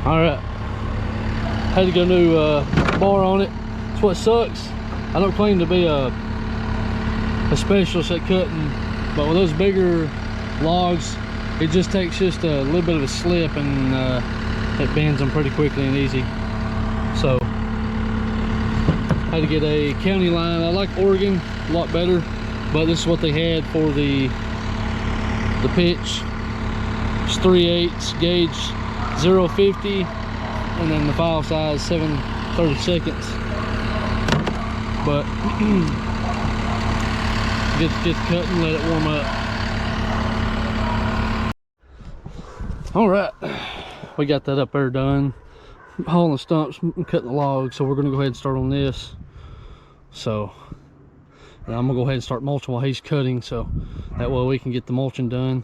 All right, had to get a new bar on it. That's what sucks. I don't claim to be a specialist at cutting, but with those bigger logs, it just takes just a little bit of a slip and it bends them pretty quickly and easy. So had to get a county line. I like Oregon a lot better, but this is what they had for the pitch. It's 3/8 gauge 0.50, and then the file size 7/32. But get the cut and let it warm up. All right, we got that up there done, hauling the stumps and cutting the logs. So we're gonna go ahead and start on this. So I'm gonna go ahead and start mulching while he's cutting, so that way we can get the mulching done.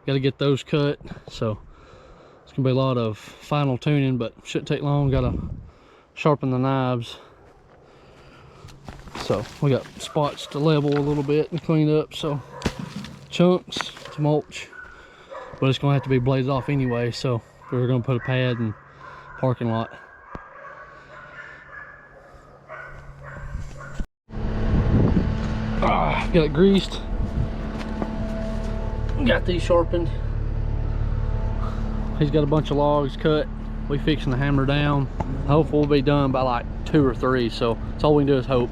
Got to get those cut, so it's gonna be a lot of final tuning, but shouldn't take long. Gotta sharpen the knives. So we got spots to level a little bit and clean up, so chunks to mulch, but it's gonna have to be bladed off anyway, so we're gonna put a pad in the parking lot. Got it greased, got these sharpened. He's got a bunch of logs cut. We fixing to hammer down. Hopefully we'll be done by like 2 or 3, so that's all we can do is hope.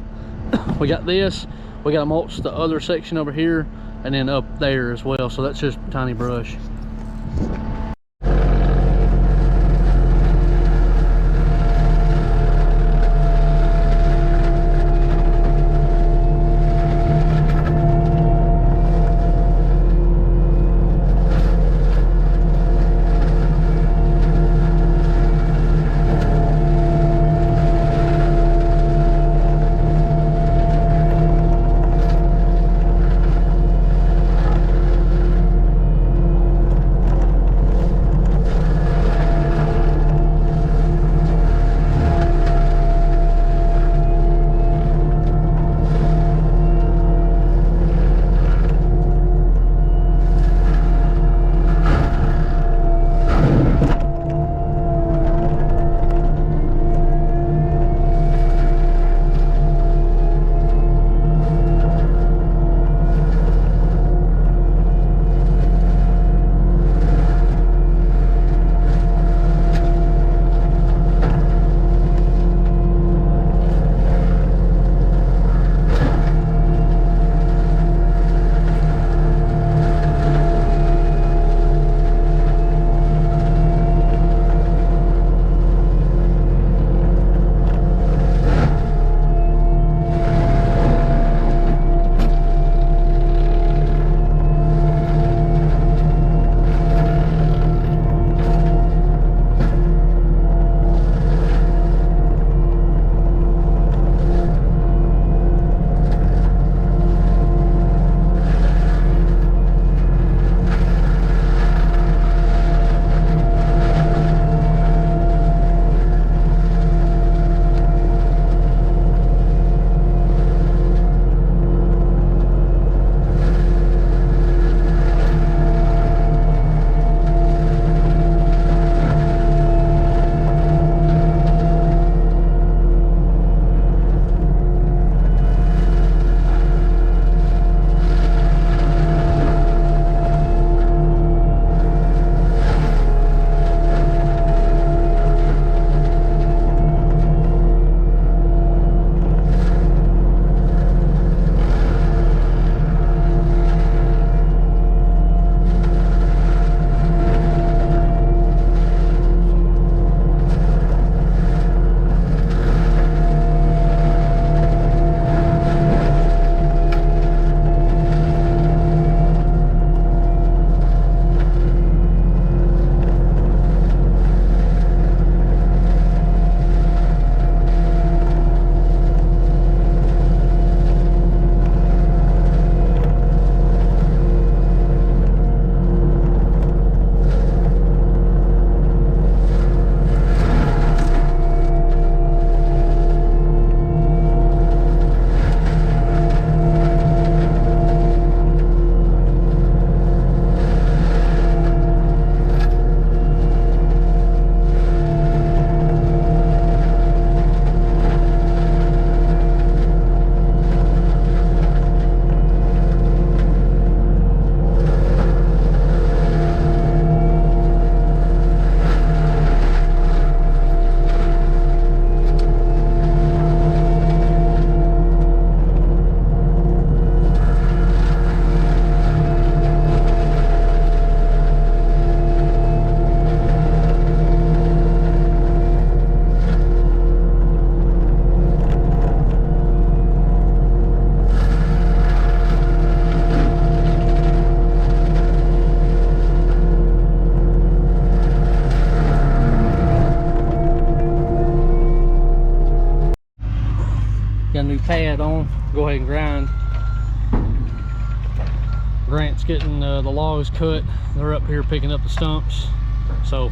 We got this, we got to mulch the other section over here and then up there as well, so that's just tiny brush. new pad on, go ahead and grind. Grant's getting the logs cut. They're up here picking up the stumps. So,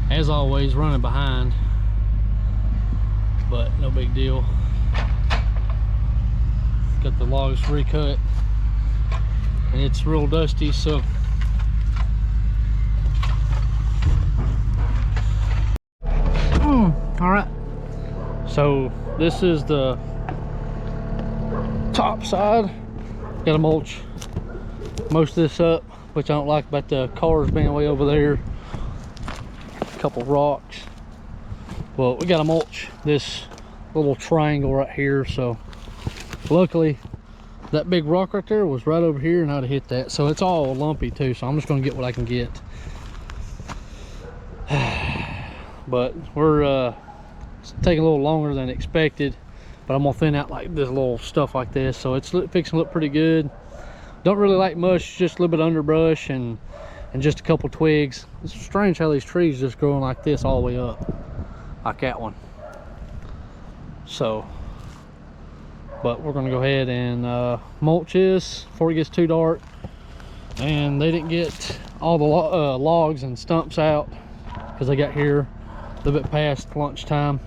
as always, running behind, but no big deal. Got the logs recut, and it's real dusty, so all right. So this is the top side. Got to mulch most of this up, which I don't like about the cars being way over there. A couple rocks. Well, we got to mulch this little triangle right here. So luckily that big rock right there was right over here and I'd have hit that. So it's all lumpy too, so I'm just going to get what I can get. But we're it's taking a little longer than expected, but I'm gonna thin out like this little stuff like this, so it's fixing to look pretty good. Don't really like much, just a little bit of underbrush and just a couple twigs. It's strange how these trees just growing like this all the way up, like that one. So, but we're gonna go ahead and mulch this before it gets too dark. And they didn't get all the logs and stumps out because they got here a little bit past lunchtime.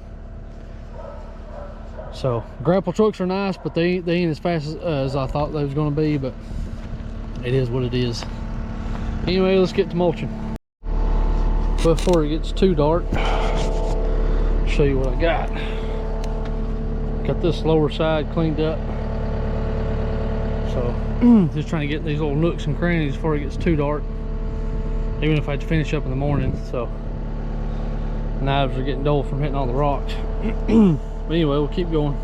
So grapple trucks are nice, but they ain't as fast as I thought they was going to be, but it is what it is. Anyway, let's get to mulching before it gets too dark. Show you what I got. Got this lower side cleaned up, so just trying to get these little nooks and crannies before it gets too dark, even if I had to finish up in the morning. So knives are getting dull from hitting all the rocks. But anyway, we'll keep going.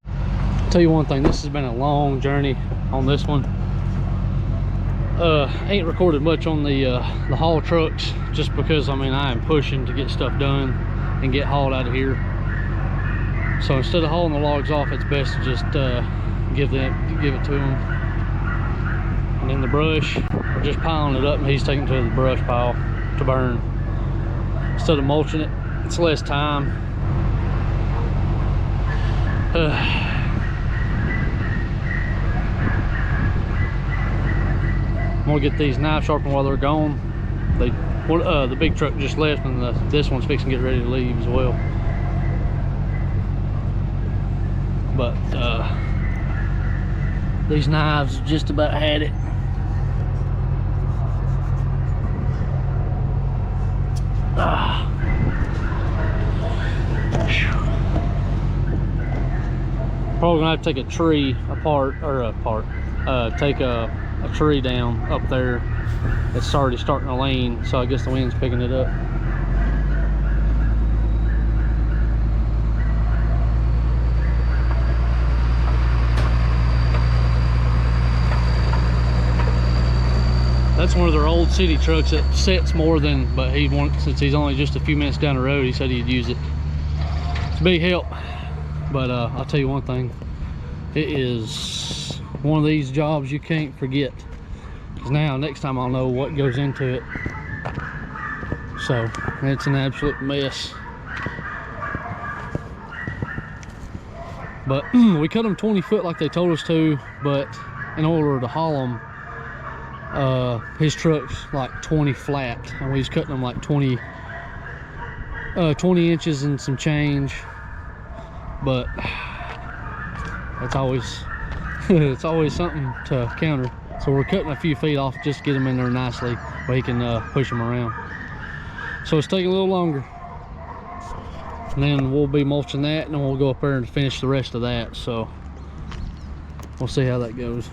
I'll tell you one thing, this has been a long journey on this one. Ain't recorded much on the haul trucks, just because I mean I am pushing to get stuff done and get hauled out of here. So instead of hauling the logs off, it's best to just give it to them. And then the brush, we're just piling it up and he's taking it to the brush pile to burn. Instead of mulching it, it's less time. I'm gonna get these knives sharpened while they're gone. The big truck just left, and this one's fixing to get ready to leave as well. But these knives just about had it. Probably gonna have to take a tree take a tree down up there. It's already starting to lean, so I guess the wind's picking it up. That's one of their old city trucks that sets more than, but since he's only just a few minutes down the road, he said he'd use it. It's a big help. But I'll tell you one thing, it is one of these jobs you can't forget, because now next time I'll know what goes into it. So it's an absolute mess. But we cut them 20 foot like they told us to, but in order to haul them, his truck's like 20 flat, and we was cutting them like 20 inches and some change. But it's always it's always something to counter. So we're cutting a few feet off just to get them in there nicely where he can push them around. So it's taking a little longer, and then we'll be mulching that, and then we'll go up there and finish the rest of that. So we'll see how that goes.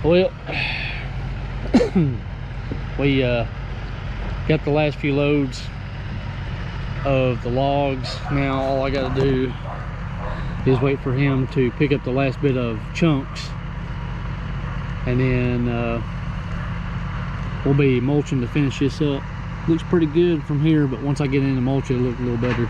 Well, we got the last few loads of the logs. Now all I gotta do is wait for him to pick up the last bit of chunks, and then we'll be mulching to finish this up. Looks pretty good from here, but once I get into mulch, it'll look a little better.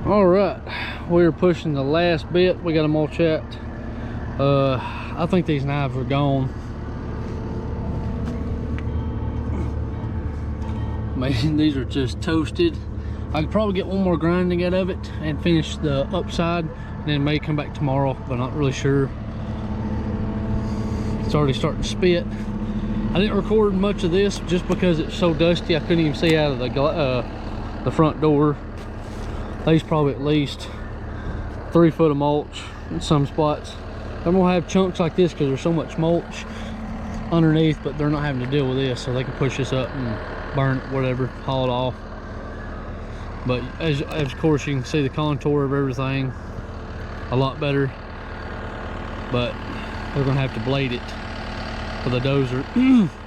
All right, we're pushing the last bit. We got to mulch out. I think these knives are gone. Man, these are just toasted. I could probably get one more grinding out of it and finish the upside, and then may come back tomorrow, but not really sure. It's already starting to spit. I didn't record much of this just because it's so dusty. I couldn't even see out of the front door. These probably at least 3 foot of mulch in some spots. I'm gonna have chunks like this because there's so much mulch underneath, but they're not having to deal with this, so they can push this up and burn it, whatever, haul it off. But as of course you can see the contour of everything. a lot better, but we're gonna have to blade it for the dozer.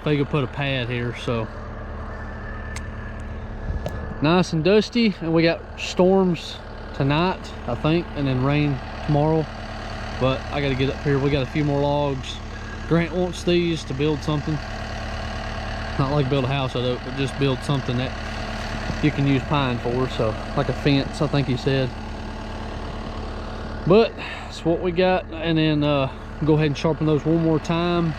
They could put a pad here, so nice and dusty. And we got storms tonight, I think, and then rain tomorrow. But I got to get up here. We got a few more logs. Grant wants these to build something, not like build a house out of it, but just build something that you can use pine for, so like a fence, I think he said. But that's what we got. And then go ahead and sharpen those one more time,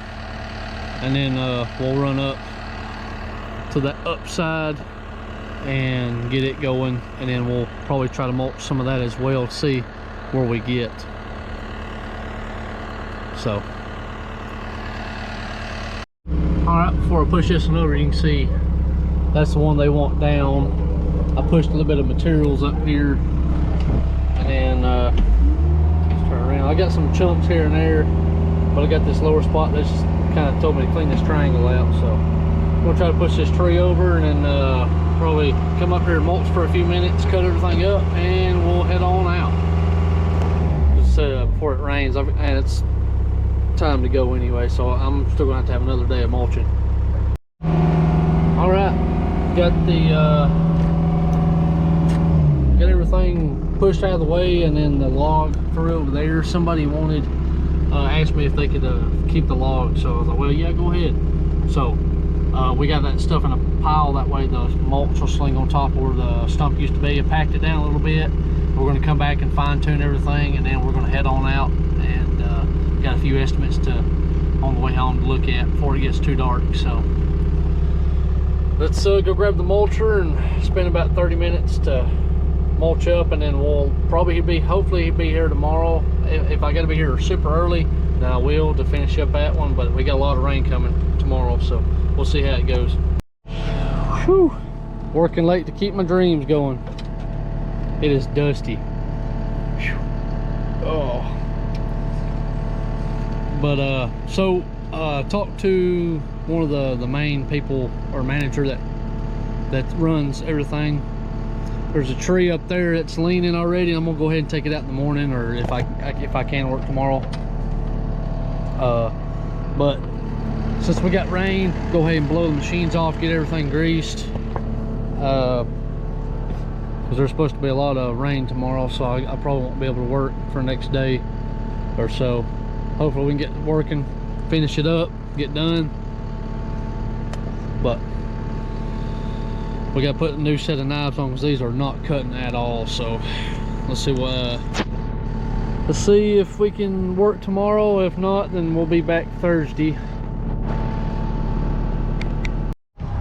and then we'll run up to that upside and get it going, and then we'll probably try to mulch some of that as well to see where we get. So all right, before I push this one over, you can see that's the one they want down. I pushed a little bit of materials up here, and then let's turn around. I got some chunks here and there, but I got this lower spot that's just kind of told me to clean this triangle out. So I'm gonna try to push this tree over, and then probably come up here and mulch for a few minutes, cut everything up, and we'll head on out. Just before it rains, and it's time to go anyway, so I'm still gonna have to have another day of mulching. All right, got the got everything pushed out of the way, and then the log threw over there. Somebody wanted asked me if they could keep the log, so I was like, well, yeah, go ahead. So we got that stuff in a pile, that way the mulch will sling on top where the stump used to be. I packed it down a little bit. We're going to come back and fine-tune everything, and then we're going to head on out, and got a few estimates on the way home to look at before it gets too dark. So let's go grab the mulcher and spend about 30 minutes to mulch up, and then we'll probably hopefully he'll be here tomorrow. If I got to be here super early, then I will, to finish up that one. But we got a lot of rain coming tomorrow, so we'll see how it goes. Whew. Working late to keep my dreams going. It is dusty. Whew. Oh. But talked to one of the main people, or manager that runs everything. There's a tree up there that's leaning already, and I'm gonna go ahead and take it out in the morning, or if I can work tomorrow. But since we got rain, go ahead and blow the machines off, get everything greased, because there's supposed to be a lot of rain tomorrow, so I probably won't be able to work for the next day or so. Hopefully we can get working, finish it up, get done. But we got to put a new set of knives on, because these are not cutting at all. So let's see if we can work tomorrow. If not, then we'll be back Thursday.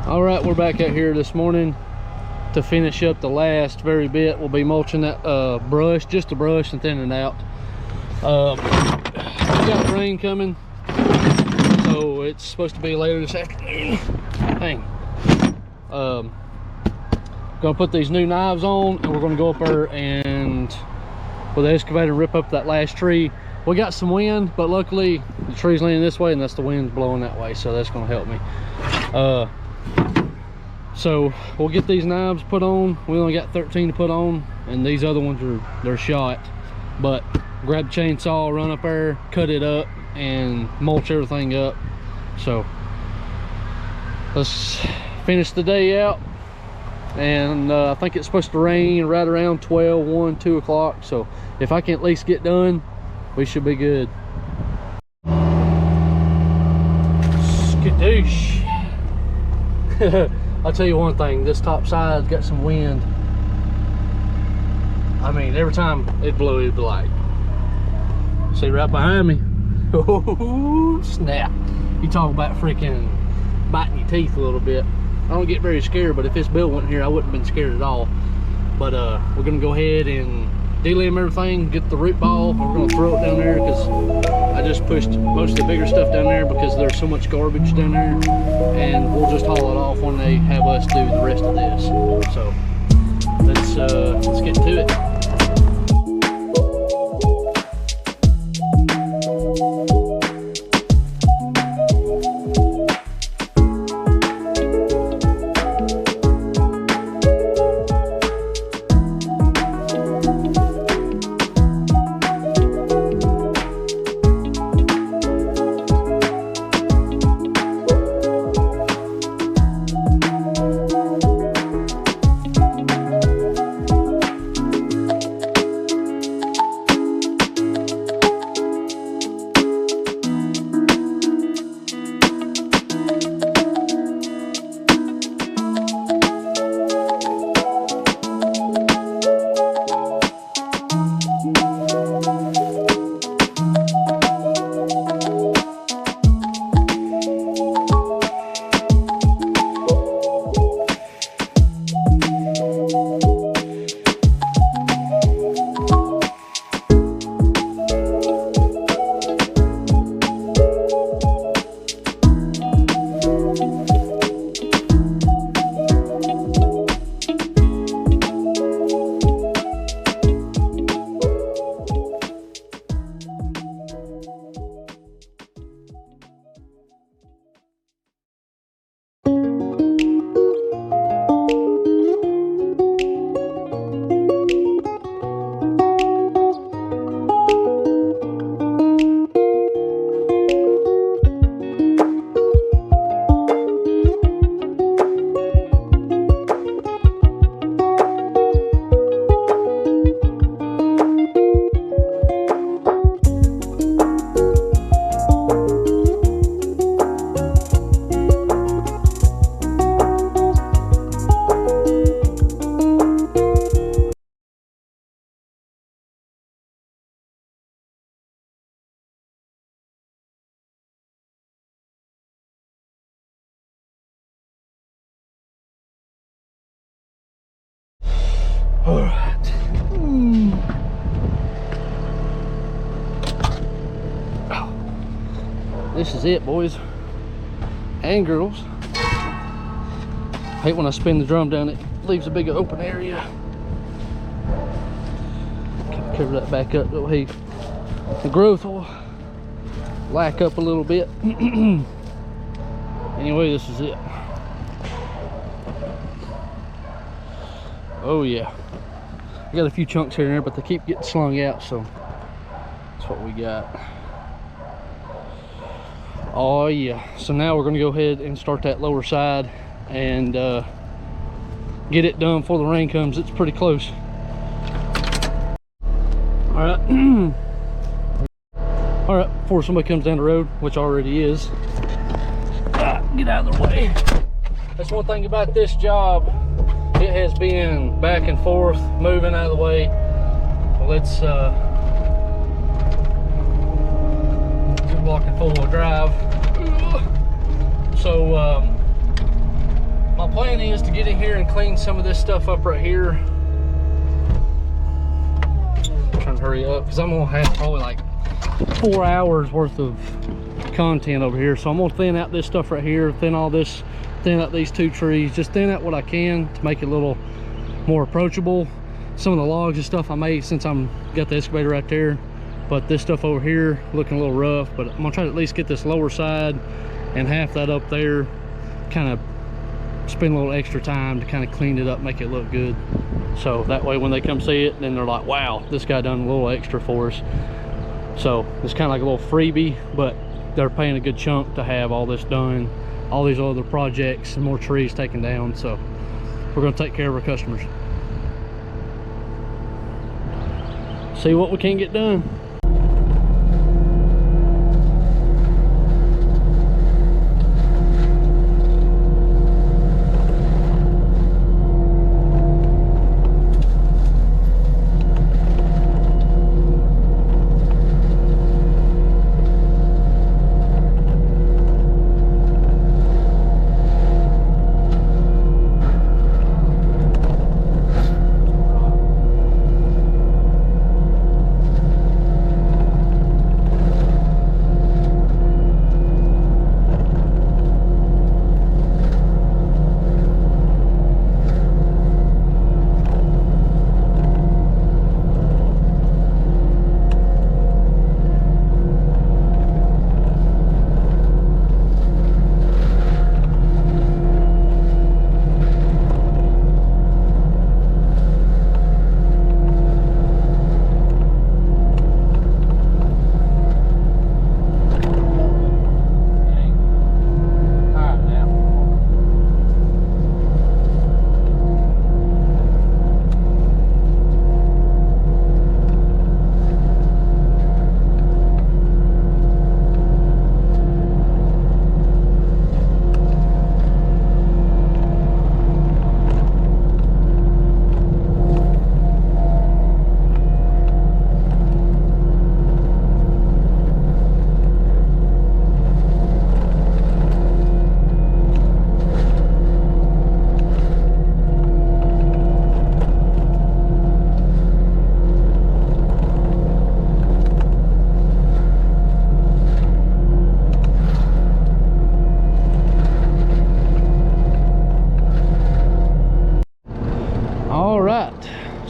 All right, we're back out here this morning to finish up the last very bit. We'll be mulching that brush, just the brush, and thinning it out. We got rain coming, so it's supposed to be later this afternoon. Dang. Gonna put these new knives on, and we're gonna go up there and with the excavator rip up that last tree. We got some wind, but luckily the tree's leaning this way, and that's the wind's blowing that way, so that's gonna help me. So we'll get these knives put on. We only got 13 to put on, and these other ones they're shot. But grab the chainsaw, run up there, cut it up, and mulch everything up. So let's finish the day out. And I think it's supposed to rain right around 12, 1, 2 o'clock. So if I can at least get done, we should be good. Skadoosh. I'll tell you one thing, this top side's got some wind. I mean, every time it blew, it'd be like, see right behind me. Oh, snap. You talk about freaking biting your teeth a little bit. I don't get very scared, but if this bill went here, I wouldn't have been scared at all. But we're gonna go ahead and delimb everything, get the root ball. We're gonna throw it down there, because I just pushed most of the bigger stuff down there because there's so much garbage down there, and we'll just haul it off when they have us do the rest of this. So let's get to it. All right. This is it, boys and girls. I hate when I spin the drum down, it leaves a big open area. Cover that back up, that way the growth will lack up a little bit. Anyway, this is it. Oh yeah, I got a few chunks here and there, but they keep getting slung out, so that's what we got. Oh yeah, so now we're gonna go ahead and start that lower side and get it done before the rain comes. It's pretty close. All right. All right, before somebody comes down the road, which already is, get out of the way. That's one thing about this job. It has been back and forth, moving out of the way. Well, it's walking 4-wheel drive. So my plan is to get in here and clean some of this stuff up right here. I'm trying to hurry up because I'm gonna have probably like 4 hours worth of content over here. So I'm gonna thin out this stuff right here, thin all this, thin out these 2 trees, just thin out what I can to make it a little more approachable. Some of the logs and stuff I made since I'm got the excavator right there, but this stuff over here looking a little rough. But I'm gonna try to at least get this lower side and half that up there, kind of spend a little extra time to kind of clean it up, make it look good, so that way when they come see it, then they're like, wow, this guy done a little extra for us. So it's kind of like a little freebie, but they're paying a good chunk to have all this done, all these other projects and more trees taken down. So we're going to take care of our customers, see what we can get done.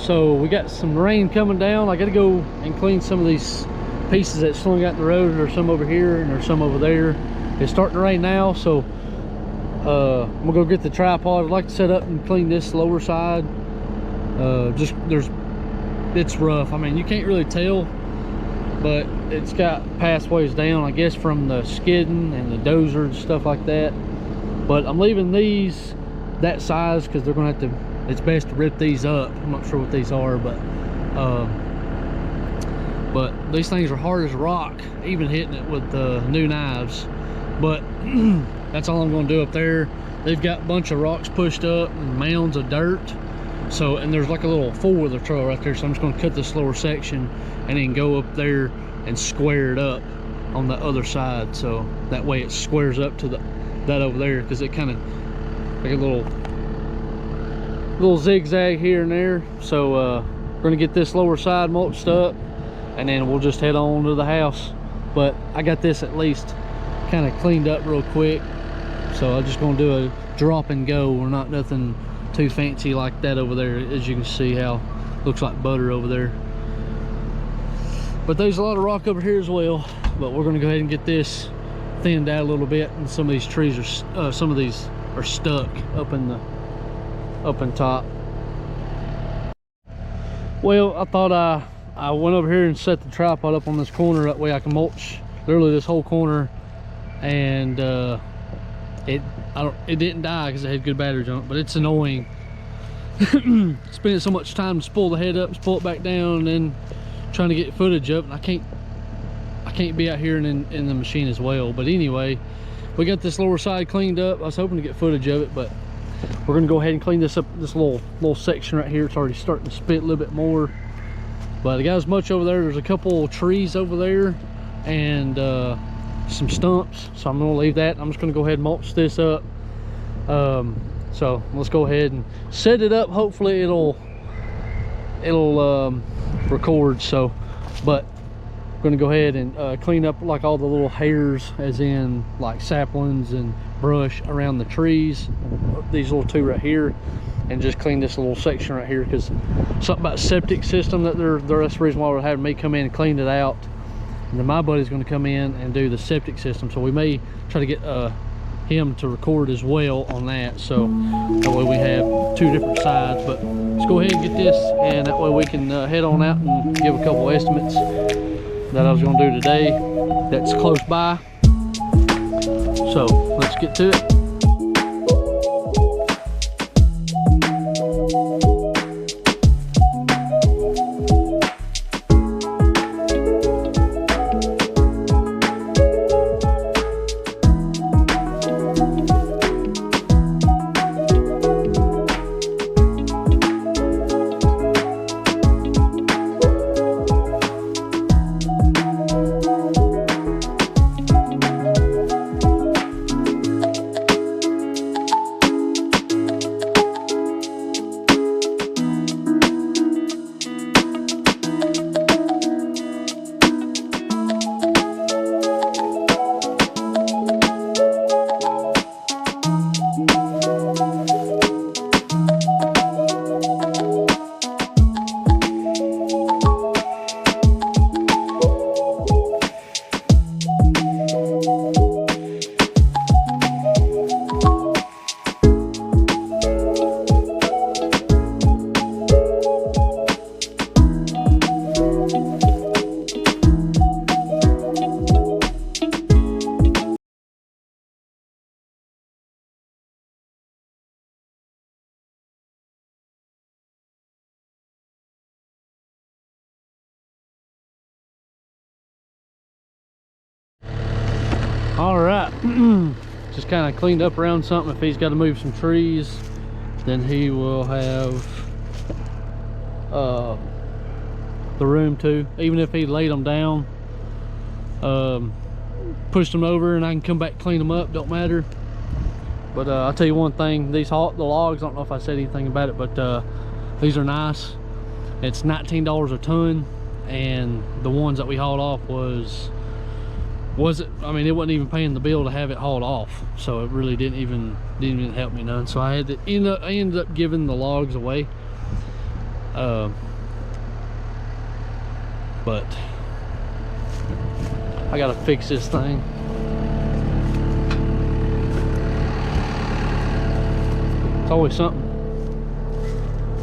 So we got some rain coming down. I gotta go and clean some of these pieces that slung out in the road. There's some over here and there's some over there. It's starting to rain now, so I'm gonna go get the tripod. I'd like to set up and clean this lower side. It's rough. I mean, you can't really tell, but it's got pathways down, I guess, from the skidding and the dozer and stuff like that. But I'm leaving these that size because they're gonna have to, it's best to rip these up. I'm not sure what these are, but these things are hard as a rock, even hitting it with new knives. But that's all I'm gonna do up there. They've got a bunch of rocks pushed up and mounds of dirt. So, and there's like a little four-wheeler trail right there, so I'm just going to cut this lower section and then go up there and square it up on the other side, so that way it squares up to that over there, because it kind of like a little zigzag here and there. So we're going to get this lower side mulched up and then we'll just head on to the house. But I got this at least kind of cleaned up real quick, so I'm just going to do a drop and go. We're not nothing too fancy like that over there. As you can see, how looks like butter over there. But there's a lot of rock over here as well. But we're going to go ahead and get this thinned out a little bit. And some of these trees are some of these are stuck up in top. Well, I thought I went over here and set the tripod up on this corner, that way I can mulch literally this whole corner. And it didn't die because it had good batteries on it, but it's annoying spending so much time to spool the head up and spool it back down, and then trying to get footage up, and I can't be out here in the machine as well. But anyway, we got this lower side cleaned up. I was hoping to get footage of it, but we're gonna go ahead and clean this up, this little section right here. It's already starting to spit a little bit more, but I got as much over there. There's a couple trees over there and some stumps, so I'm gonna leave that. I'm just gonna go ahead and mulch this up. So let's go ahead and set it up. Hopefully it'll record. So, but I'm gonna go ahead and clean up like all the little hairs, as in like saplings and brush around the trees, these little two right here, and just clean this little section right here, because something about septic system that's the reason why we're having me come in and clean it out. And then my buddy's going to come in and do the septic system, so we may try to get him to record as well on that, so that way we have two different sides. But let's go ahead and get this, and that way we can head on out and give a couple estimates that I was going to do today that's close by. So let's get to it. All right, just kind of cleaned up around something. If he's got to move some trees, then he will have the room to, even if he laid them down, pushed them over, and I can come back clean them up, don't matter. But I'll tell you one thing, the logs, I don't know if I said anything about it, but these are nice. It's $19 a ton, and the ones that we hauled off I mean, it wasn't even paying the bill to have it hauled off, so it really didn't even help me none. So I ended up giving the logs away. But I gotta fix this thing. It's always something.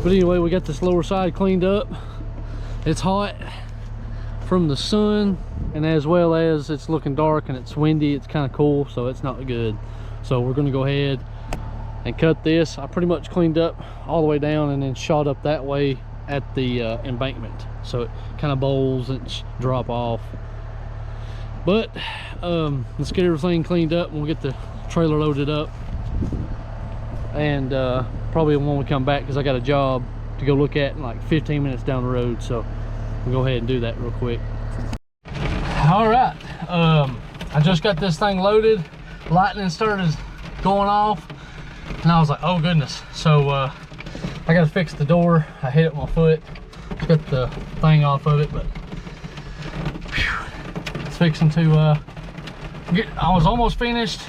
But anyway, we got this lower side cleaned up. It's hot from the sun, and as well as it's looking dark and it's windy, it's kind of cool, so it's not good. So we're gonna go ahead and cut this. I pretty much cleaned up all the way down and then shot up that way at the embankment, so it kind of bowls and drop off. But let's get everything cleaned up and we'll get the trailer loaded up, and probably when we come back, because I got a job to go look at in like 15 minutes down the road, so we'll go ahead and do that real quick. All right, I just got this thing loaded. Lightning started going off and I was like, oh goodness. So I gotta fix the door. I hit it with my foot, got the thing off of it, but whew, it's fixing to I was almost finished.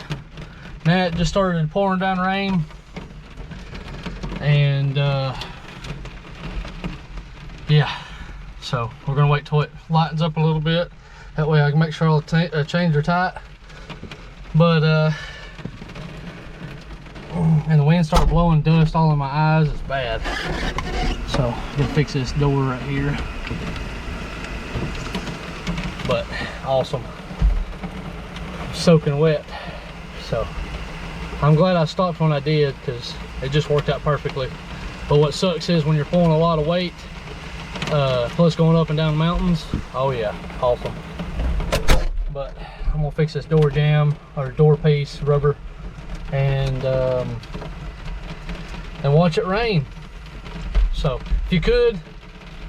Now it just started pouring down rain, and yeah, so we're gonna wait till it lightens up a little bit. That way I can make sure all the chains are tight. But and the wind started blowing dust all in my eyes. It's bad. So I'm gonna fix this door right here. But awesome, soaking wet. So I'm glad I stopped when I did, because it just worked out perfectly. But what sucks is when you're pulling a lot of weight, plus going up and down mountains. Oh yeah, awesome. But I'm gonna fix this door jamb or door piece rubber, and watch it rain. So if you could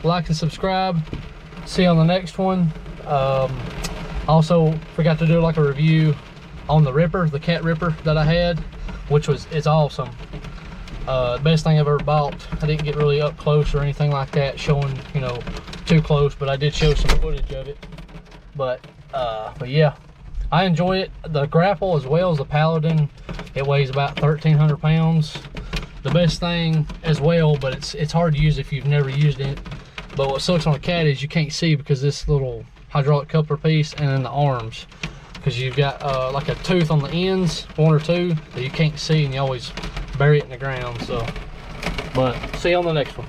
like and subscribe, see you on the next one. Also forgot to do like a review on the ripper, the cat ripper that I had, which it's awesome. Best thing I've ever bought. I didn't get really up close or anything like that, showing, you know, too close, but I did show some footage of it. But yeah, I enjoy it. The grapple as well as the Paladin, it weighs about 1,300 pounds. The best thing as well, but it's hard to use if you've never used it. But what sucks on a cat is you can't see, because this little hydraulic coupler piece and then the arms, because you've got like a tooth on the ends, one or two, that you can't see, and you always bury it in the ground. So, but see you on the next one.